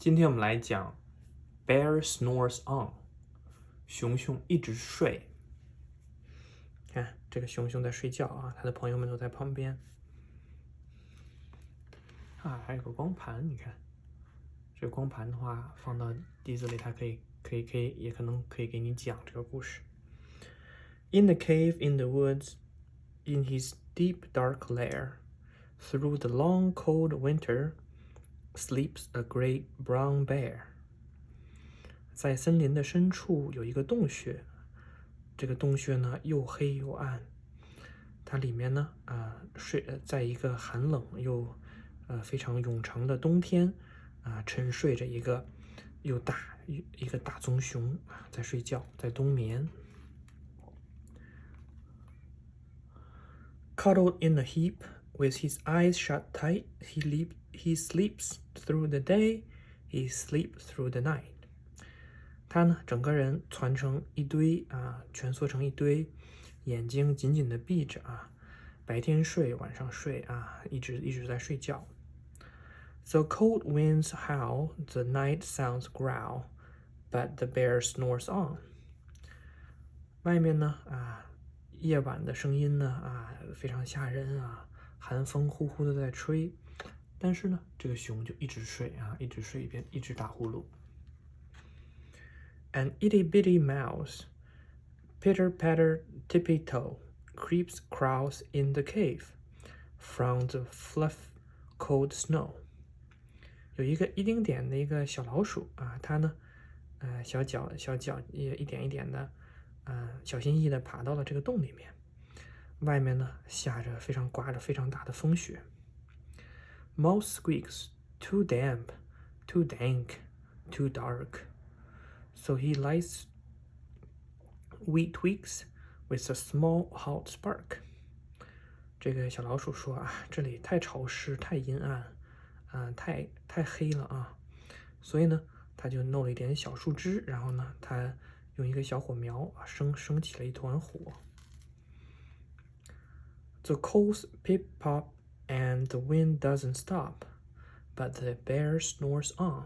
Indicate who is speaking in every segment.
Speaker 1: 今天我们来讲 Bear snores on， 熊熊一直睡。看这个熊熊在睡觉啊，他的朋友们都在旁边。啊，还有个光盘，你看，这个光盘的话放到笛子里，它也可能可以给你讲这个故事。In the cave in the woods, in his deep dark lair, through the long cold winter, sleeps a great brown bear. 在森林的深处有一个洞穴，这个洞穴呢又黑又暗，它里面呢在一个寒冷又非常永长的冬天沉睡着一个大棕熊在睡觉，在冬眠。Cuddled in a heap, with his eyes shut tight, he sleeps through the day, he sleeps through the night. 他呢，整个人蜷成一堆蜷缩成一堆，眼睛紧紧的闭着白天睡，晚上睡一直在睡觉。The cold winds howl, the night sounds growl, but the bear snores on. 外面呢夜晚的声音呢非常吓人寒风呼呼的在吹，但是呢，这个熊就一直睡一直睡一直打呼噜。An itty-bitty mouse, pitter-patter, tippy-toe, crawls in the cave from the fluff cold snow. 有一个一丁点的一个小老鼠它呢小脚也一点一点的小心翼翼的爬到了这个洞里面。外面呢刮着非常大的风雪。Mouse squeaks, too damp, too dank, too dark. So he lights wheat twigs with a small hot spark. 这个小老鼠说这里太潮湿，太阴暗太黑了所以呢，他就弄了一点小树枝，然后呢，他用一个小火苗升起了一团火。The coals pip pop and the wind doesn't stop, but the bear snores on.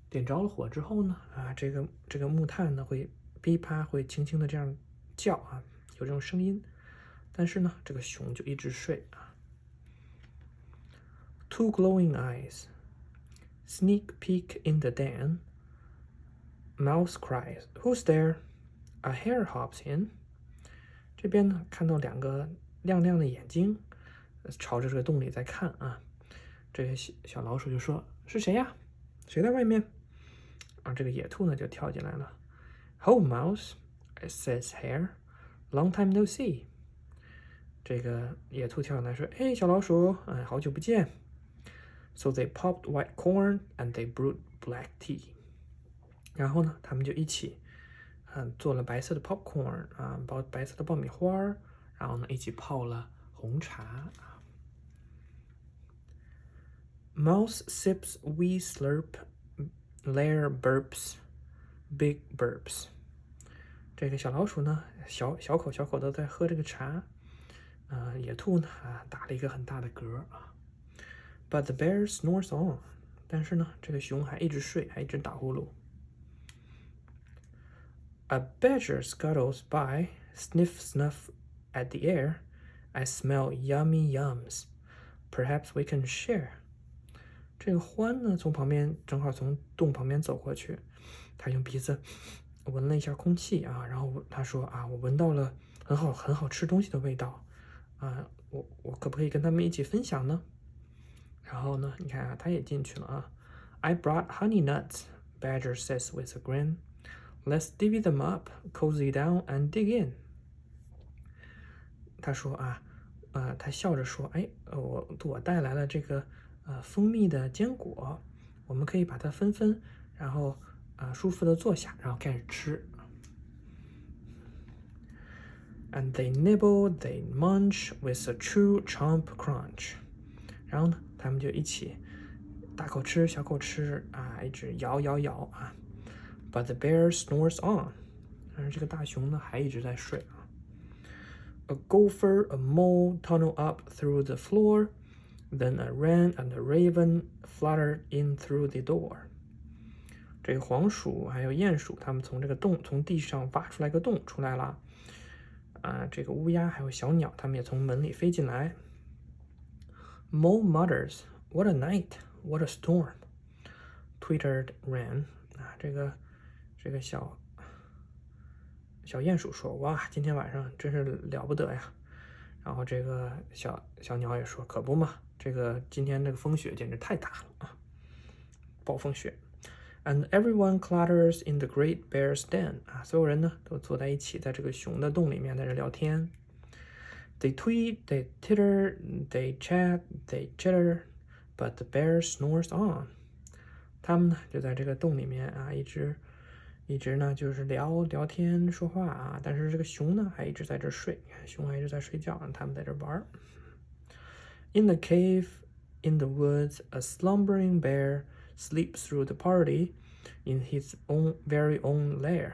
Speaker 1: 点着了火之后呢这个木炭呢会噼啪会轻轻的这样叫有这种声音，但是呢，这个熊就一直睡Two glowing eyes. Sneak peek in the den. Mouse cries, "Who's there?" A hare hops in. 这边呢，看到两个亮亮的眼睛，朝着这个洞里在看这个小老鼠就说：“是谁呀？谁在外面？”这个野兔呢就跳进来了。"Ho, mouse," says hare. "Long time no see." 这个野兔跳进来说：“哎，小老鼠，好久不见。” So they popped white corn and they brewed black tea. 然后呢，他们就一起做了白色的 popcorn 白色的爆米花，然后呢一起泡了红茶Mouse sips, wee slurp, lair burps, big burps. 这个小老鼠呢，小口的在喝这个茶，野兔呢打了一个很大的嗝But the bear snores on. 但是呢，这个熊还一直睡，还一直打呼噜。A badger scuttles by, sniff snuff at the air. I smell yummy yums. Perhaps we can share. 这个獾呢，正好从洞旁边走过去，他用鼻子闻了一下空气然后他说我闻到了很好吃东西的味道我可不可以跟他们一起分享呢？然后呢，你看他也进去了I brought honey nuts, Badger says with a grin. Let's divvy them up, cozy down, and dig in. 他说他笑着说，我带来了这个蜂蜜的坚果，我们可以把它分，然后舒服的坐下，然后开始吃。And they nibble, they munch with a true chomp crunch. 然后呢，他们就一起大口吃小口吃一直咬But the bear snores on. 但是这个大熊呢还一直在睡A gopher, a mole tunnel up through the floor. Then a wren and a raven fluttered in through the door. 这个黄鼠还有鼹鼠，它们从这个洞，从地上挖出来个洞出来了。这个乌鸦还有小鸟，它们也从门里飞进来。Mole mutters, "What a night! What a storm!" Twittered Wren. 这个小鼹鼠说：“哇，今天晚上真是了不得呀！”然后这个小鸟也说：“可不嘛，这个今天这个风雪简直太大了啊，暴风雪。” And everyone clatters in the great bear's den. 所有人呢都坐在一起，在这个熊的洞里面在这聊天。They tweet, they titter, they chat, they chitter, but the bear snores on. 他们呢就在这个洞里面一直呢就是聊天说话但是这个熊呢还一直在这睡，熊还一直在睡觉，他们在这玩。In the cave, in the woods, a slumbering bear sleeps through the party in his own very own lair.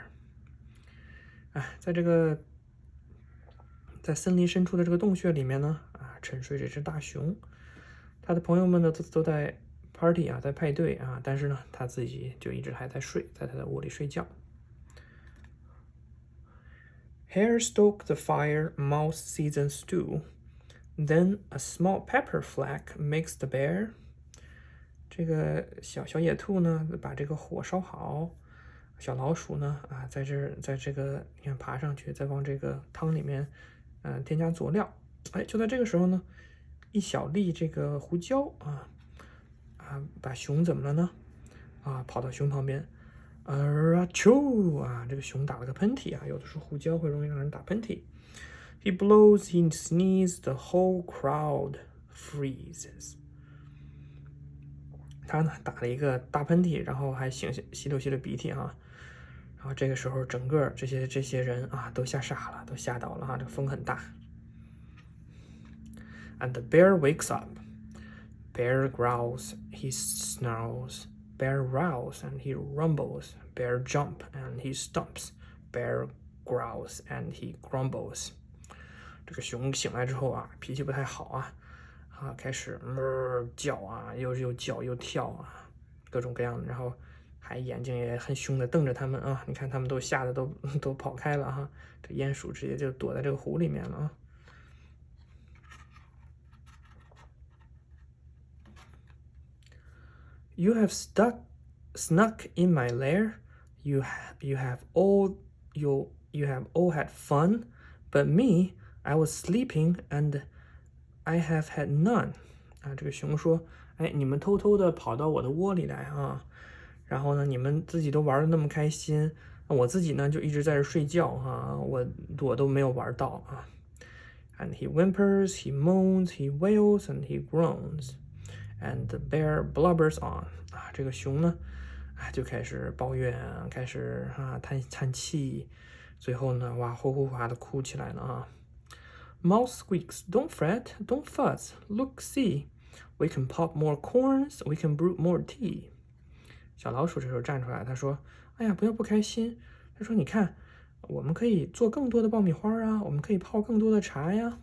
Speaker 1: 在森林深处的这个洞穴里面呢沉睡这只大熊，他的朋友们呢都在 party 在派对但是呢他自己就一直还在睡，在他的窝里睡觉。Hare stoke the fire, mouse season stew. Then a small pepper flake makes the bear. 这个小野兔呢把这个火烧好，小老鼠呢在这个你看爬上去，再往这个汤里面添加佐料。就在这个时候呢，一小粒这个胡椒把熊怎么了呢？跑到熊旁边，这个熊打了个喷嚏有的时候胡椒会容易让人打喷嚏。He blows, he sneezes, the whole crowd freezes. 他呢打了一个大喷嚏，然后还吸了鼻涕然后这个时候整个这些人都吓傻了，都吓到了这个风很大。And the bear wakes up. Bear growls, he snarls. Bear rows and he rumbles. Bear jump and he stumps. Bear growls and he grumbles. 这个熊醒来之后脾气不太好开始叫又叫又跳各种各样的，然后还眼睛也很凶的瞪着他们你看他们都吓得都跑开了这鼹鼠直接就躲在这个湖里面了You have snuck in my lair. You have all had fun, but me, I was sleeping and I have had none. 这个熊说，你们偷偷的跑到我的窝里来然后呢，你们自己都玩的那么开心，我自己呢就一直在这睡觉我都没有玩到And he whimpers, he moans, he wails, and he groans. And the bear blubbers on. 这个熊呢就开始抱怨开始叹气，最后呢呼的哭起来了Mouse squeaks, "Don't fret, don't fuss. Look, see. We can pop more corns, we can brew more tea." 小老鼠这时候站出来，他说：“哎呀，不要不开心。”他说：“你看，我们可以做更多的爆米花我们可以泡更多的茶呀。”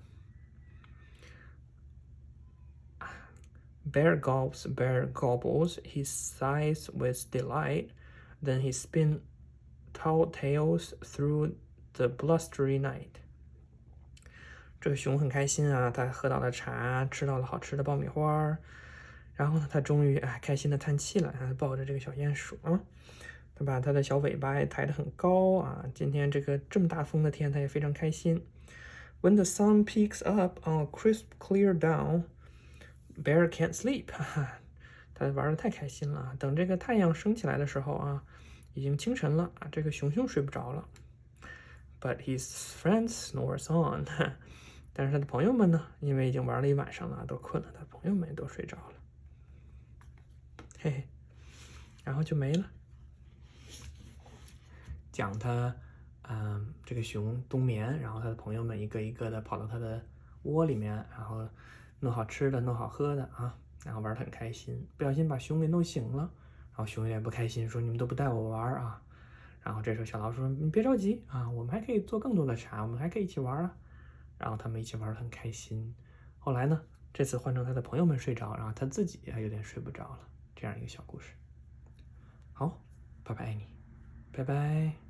Speaker 1: Bear gulps, bear gobbles, he sighs with delight, then he spins tall tales through the blustery night. 这个熊很开心他喝到了茶，吃到了好吃的爆米花然后呢，他终于开心的叹气了抱着这个小鼹鼠他把他的小尾巴也抬得很高今天这么大风的天，他也非常开心。When the sun peaks up on a crisp clear dawn, Bear can't sleep. 他玩的太开心了等这个太阳升起来的时候已经清晨了这个熊睡不着了。But his friends snores on. 但是他的朋友们呢，因为已经玩了一晚上了，都困了，他朋友们也都睡着了。嘿嘿，然后就没了。讲他这个熊冬眠，然后他的朋友们一个一个的跑到他的窝里面，然后弄好吃的，弄好喝的然后玩得很开心，不小心把熊给弄醒了，然后熊有点不开心，说你们都不带我玩然后这时候小老鼠说你别着急我们还可以做更多的茶，我们还可以一起玩然后他们一起玩得很开心。后来呢，这次换成他的朋友们睡着，然后他自己还有点睡不着了，这样一个小故事。好，爸爸爱你，拜拜。